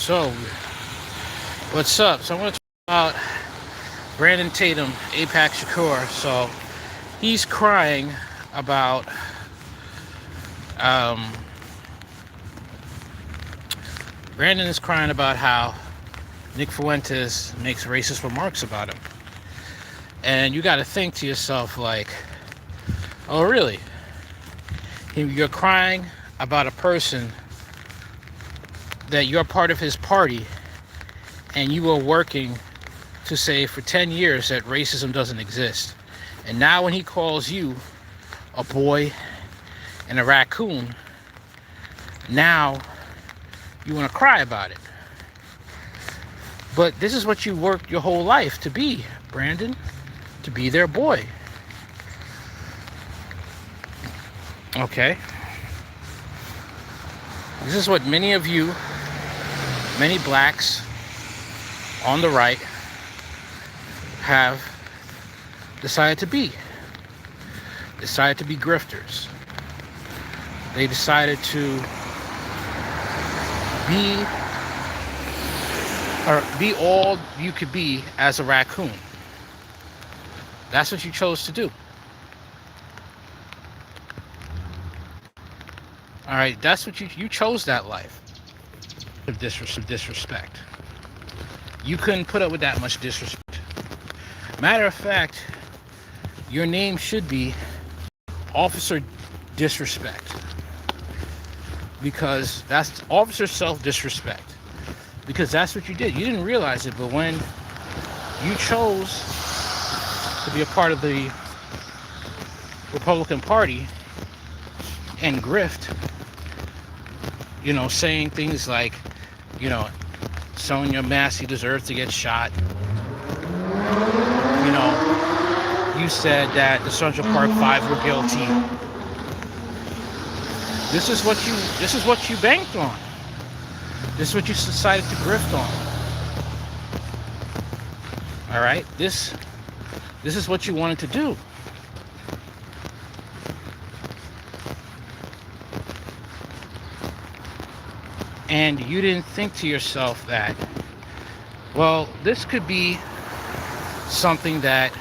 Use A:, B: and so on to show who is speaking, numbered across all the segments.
A: So, what's up? So, I want to talk about Brandon Tatum, Apex Shakur. So, he's crying about um, Brandon is crying about how Nick Fuentes makes racist remarks about him. And you got to think to yourself, like, oh, really? You're crying about a person that you're part of his party, and you were working to say for 10 years that racism doesn't exist. And now when he calls you a boy and a raccoon, now you want to cry about it. But this is what you worked your whole life to be, Brandon, to be their boy. Okay? This is what many of you, many blacks on the right, have decided to be. Decided to be grifters. They decided to be all you could be as a raccoon. That's what you chose to do. All right, that's what you chose, that life of disrespect. You couldn't put up with that much disrespect. Matter of fact, your name should be Officer Disrespect, because that's Officer Self-Disrespect, because that's what you did. You didn't realize it, but when you chose to be a part of the Republican Party and grift, saying things like, Sonia Massey deserves to get shot. You said that the Central Park Five were guilty. This is what you banked on. This is what you decided to grift on. All right? This is what you wanted to do. And you didn't think to yourself that, well, this could be something that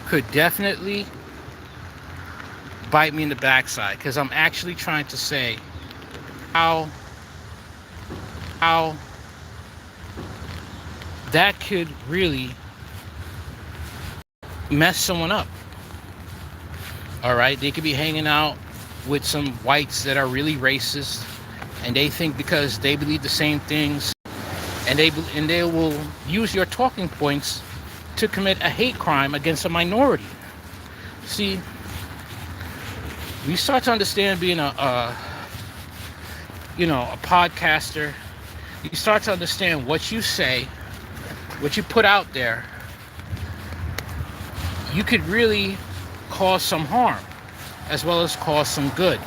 A: could definitely bite me in the backside, because I'm actually trying to say how that could really mess someone up. All right, they could be hanging out with some whites that are really racist, and they think because they believe the same things, and they will use your talking points to commit a hate crime against a minority. See, when you start to understand being a podcaster, you start to understand what you say, what you put out there, you could really cause some harm as well as cause some good.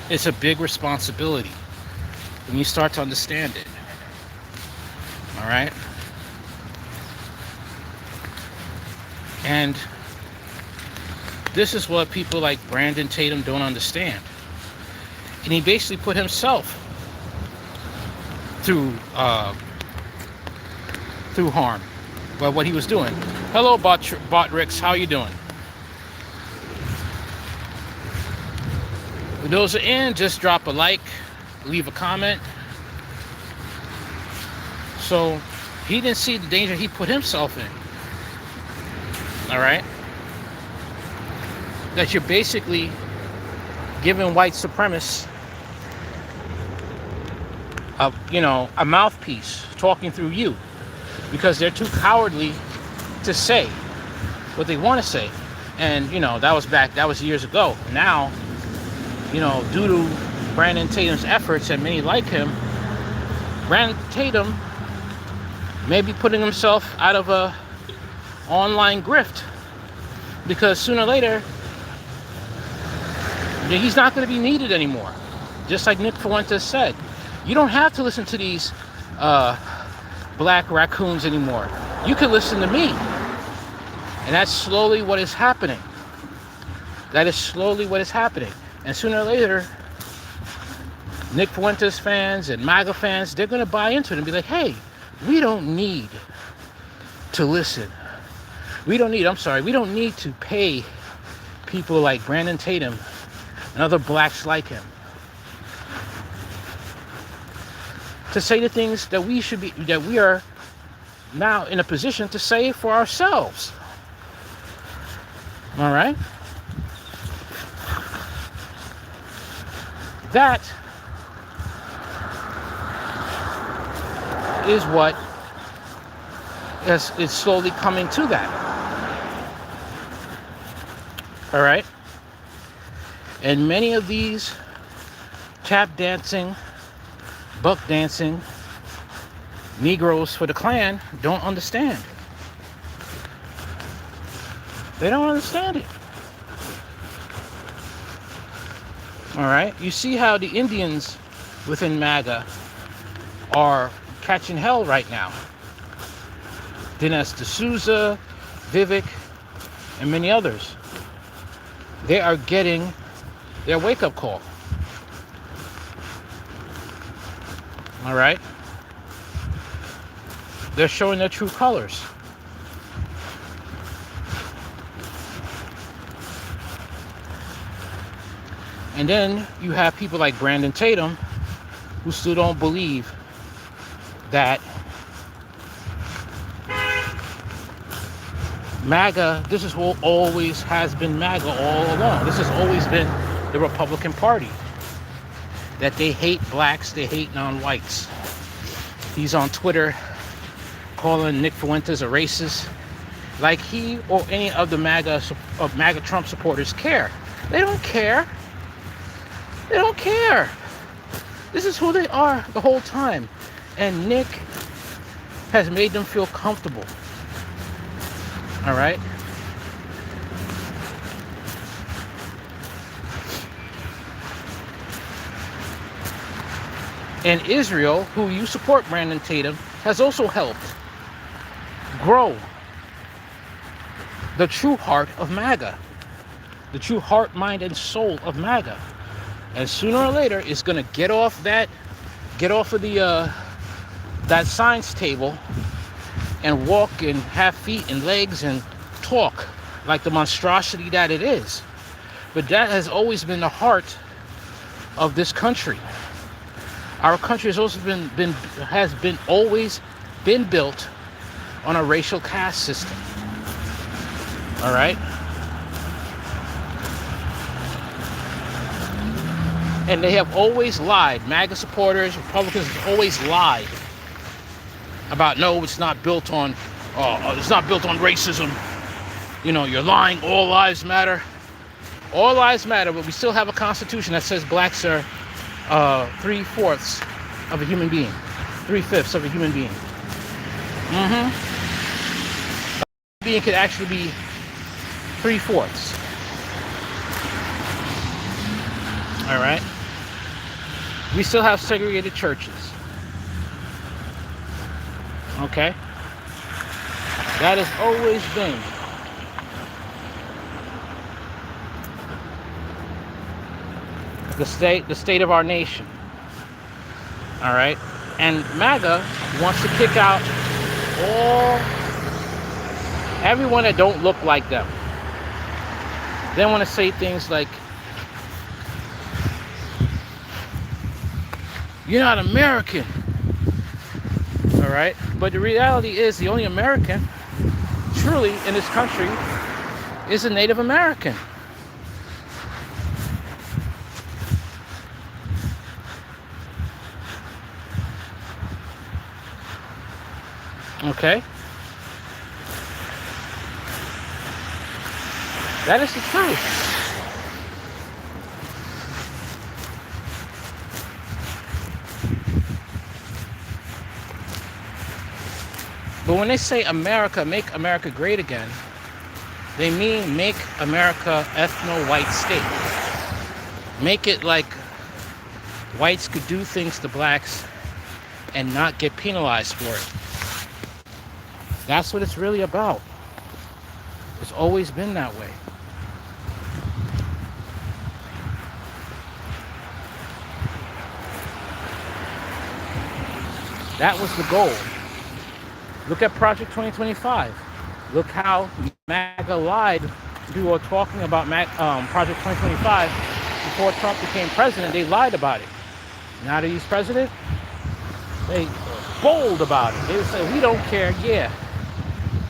A: It's a big responsibility when you start to understand it. All right? And this is what people like Brandon Tatum don't understand. And he basically put himself through harm by what he was doing. Hello, Botrix. How you doing? For those who are in, just drop a like, leave a comment. So he didn't see the danger he put himself in. All right? That you're basically giving white supremacists a mouthpiece talking through you, because they're too cowardly to say what they want to say. And that was years ago. Now, due to Brandon Tatum's efforts, and many like him, Brandon Tatum may be putting himself out of a online grift, because sooner or later he's not going to be needed anymore. Just like Nick Fuentes said, you don't have to listen to these black raccoons anymore. You can listen to me. And that's slowly what is happening. That is slowly what is happening. And sooner or later, Nick Fuentes fans and MAGA fans, they're going to buy into it and be like, hey, we don't need to listen. We don't need to pay people like Brandon Tatum and other blacks like him to say the things that we are now in a position to say for ourselves. All right? That is what is slowly coming to that. All right? And many of these tap dancing, buck dancing Negroes for the Klan don't understand. They don't understand it. All right? You see how the Indians within MAGA are catching hell right now. Dinesh D'Souza, Vivek, and many others. They are getting their wake-up call. All right? They're showing their true colors. And then you have people like Brandon Tatum who still don't believe that MAGA, this is what always has been MAGA all along. This has always been the Republican Party. That they hate blacks, they hate non-whites. He's on Twitter calling Nick Fuentes a racist. Like he or any of the MAGA Trump supporters care. They don't care. They don't care. This is who they are the whole time. And Nick has made them feel comfortable. All right? And Israel, who you support Brandon Tatum, has also helped grow the true heart of MAGA. The true heart, mind, and soul of MAGA. And sooner or later, it's going to get off of the that science table and walk and have feet and legs and talk like the monstrosity that it is. But that has always been the heart of this country. Our country has also always been built on a racial caste system. All right? And they have always lied. MAGA supporters, Republicans have always lied about, no, it's not built on racism. You know, you're lying. All lives matter. All lives matter, but we still have a constitution that says blacks are 3/4 of a human being, 3/5 of a human being. A being could actually be 3/4. All right. We still have segregated churches. Okay. That has always been the state of our nation. All right. And MAGA wants to kick out everyone that don't look like them. They want to say things like, you're not American. All right. But the reality is the only American truly in this country is a Native American. Okay? That is the truth. But when they say America, make America great again, they mean make America ethno-white state. Make it like whites could do things to blacks and not get penalized for it. That's what it's really about. It's always been that way. That was the goal. Look at Project 2025. Look how MAGA lied. People were talking about Project 2025 before Trump became president. They lied about it. Now that he's president, they bold about it. They would say, we don't care. Yeah,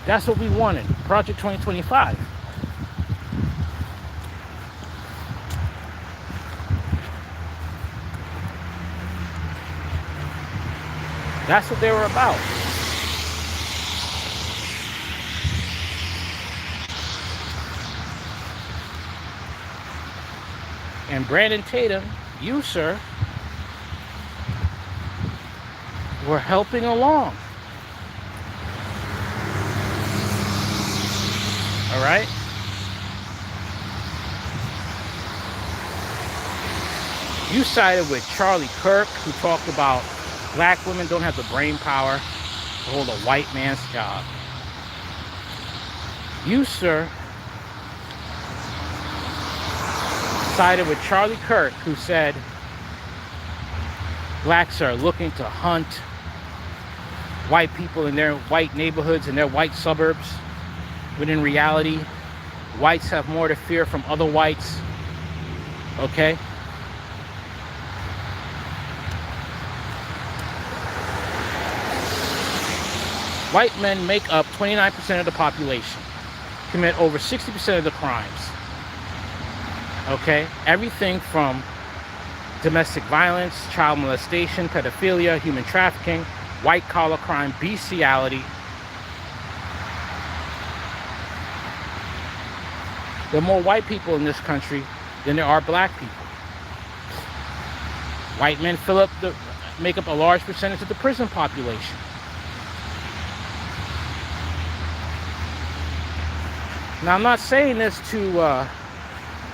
A: that's what we wanted. Project 2025. That's what they were about. And Brandon Tatum, you, sir, were helping along. All right? You sided with Charlie Kirk, who talked about black women don't have the brain power to hold a white man's job. You, sir, sided with Charlie Kirk, who said blacks are looking to hunt white people in their white neighborhoods, in their white suburbs, when in reality, whites have more to fear from other whites, okay? White men make up 29% of the population, commit over 60% of the crimes. Okay? Everything from domestic violence, child molestation, pedophilia, human trafficking, white-collar crime, bestiality. There are more white people in this country than there are black people. White men make up a large percentage of the prison population. Now, I'm not saying this to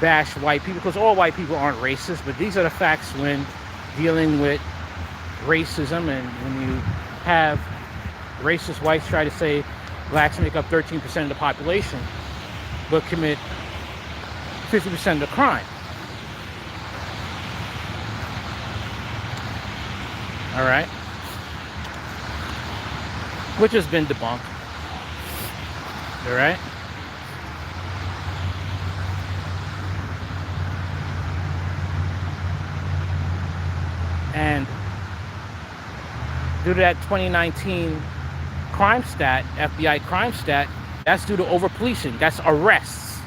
A: bash white people, because all white people aren't racist, but these are the facts when dealing with racism. And when you have racist whites try to say blacks make up 13% of the population but commit 50% of the crime. All right? Which has been debunked. All right? And due to that 2019 crime stat, FBI crime stat, that's due to over-policing. That's arrests.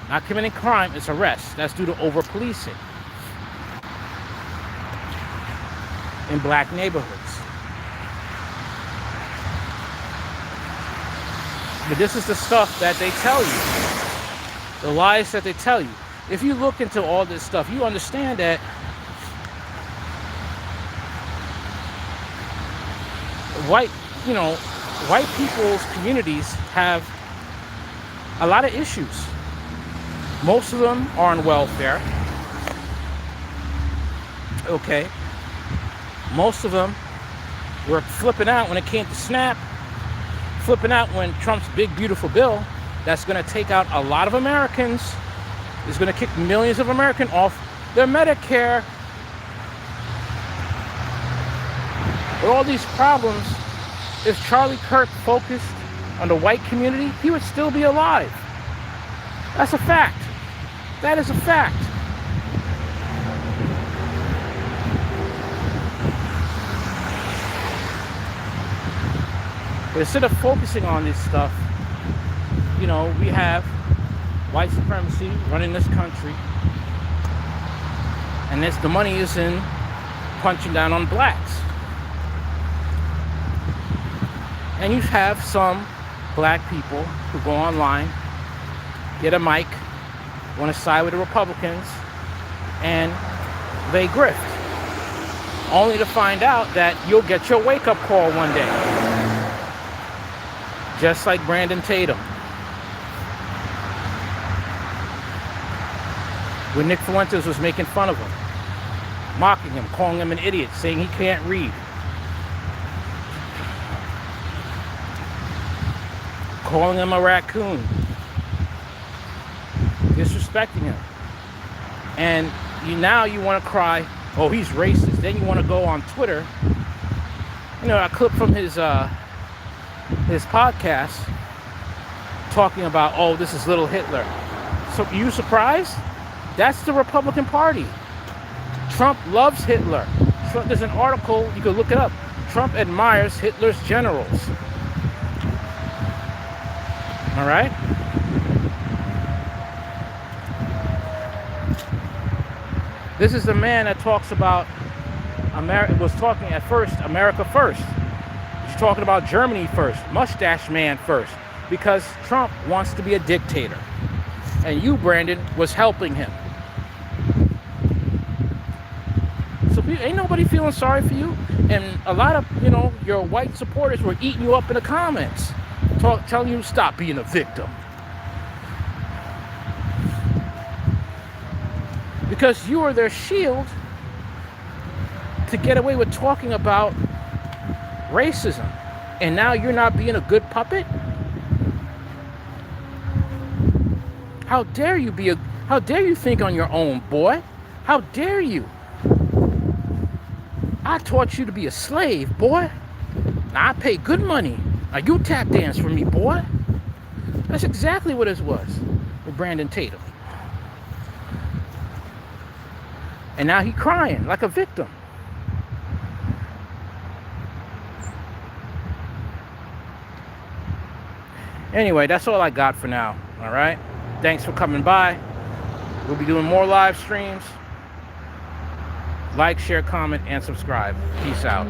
A: Not committing crime, it's arrests. That's due to over-policing in black neighborhoods. But this is the stuff that they tell you. The lies that they tell you. If you look into all this stuff, you understand that white people's communities have a lot of issues. Most of them are on welfare. Okay. Most of them were flipping out when it came to SNAP, flipping out when Trump's big, beautiful bill that's going to take out a lot of Americans, is going to kick millions of Americans off their Medicare. With all these problems, if Charlie Kirk focused on the white community, he would still be alive. That's a fact. That is a fact. But instead of focusing on this stuff, we have white supremacy running this country. And the money is in punching down on blacks. And you have some black people who go online, get a mic, want to side with the Republicans, and they grift. Only to find out that you'll get your wake-up call one day. Just like Brandon Tatum. When Nick Fuentes was making fun of him, mocking him, calling him an idiot, saying he can't read. Calling him a raccoon, disrespecting him. And now you want to cry, oh, he's racist. Then you want to go on Twitter A clip from his podcast talking about, oh, this is little Hitler. So you surprised? That's the Republican Party. Trump loves Hitler. There's an article, you can look it up. Trump admires Hitler's generals. All right? This is the man that talks about was talking at first, America first. He's talking about Germany first, mustache man first, because Trump wants to be a dictator. And you, Brandon, was helping him. So ain't nobody feeling sorry for you. And a lot of, your white supporters were eating you up in the comments, telling you to stop being a victim. Because you were their shield to get away with talking about racism. And now you're not being a good puppet? How dare you think on your own, boy? How dare you? I taught you to be a slave, boy. Now I pay good money. Now you tap dance for me, boy. That's exactly what it was with Brandon Tatum. And now he crying like a victim. Anyway, that's all I got for now. All right? Thanks for coming by. We'll be doing more live streams. Like, share, comment, and subscribe. Peace out.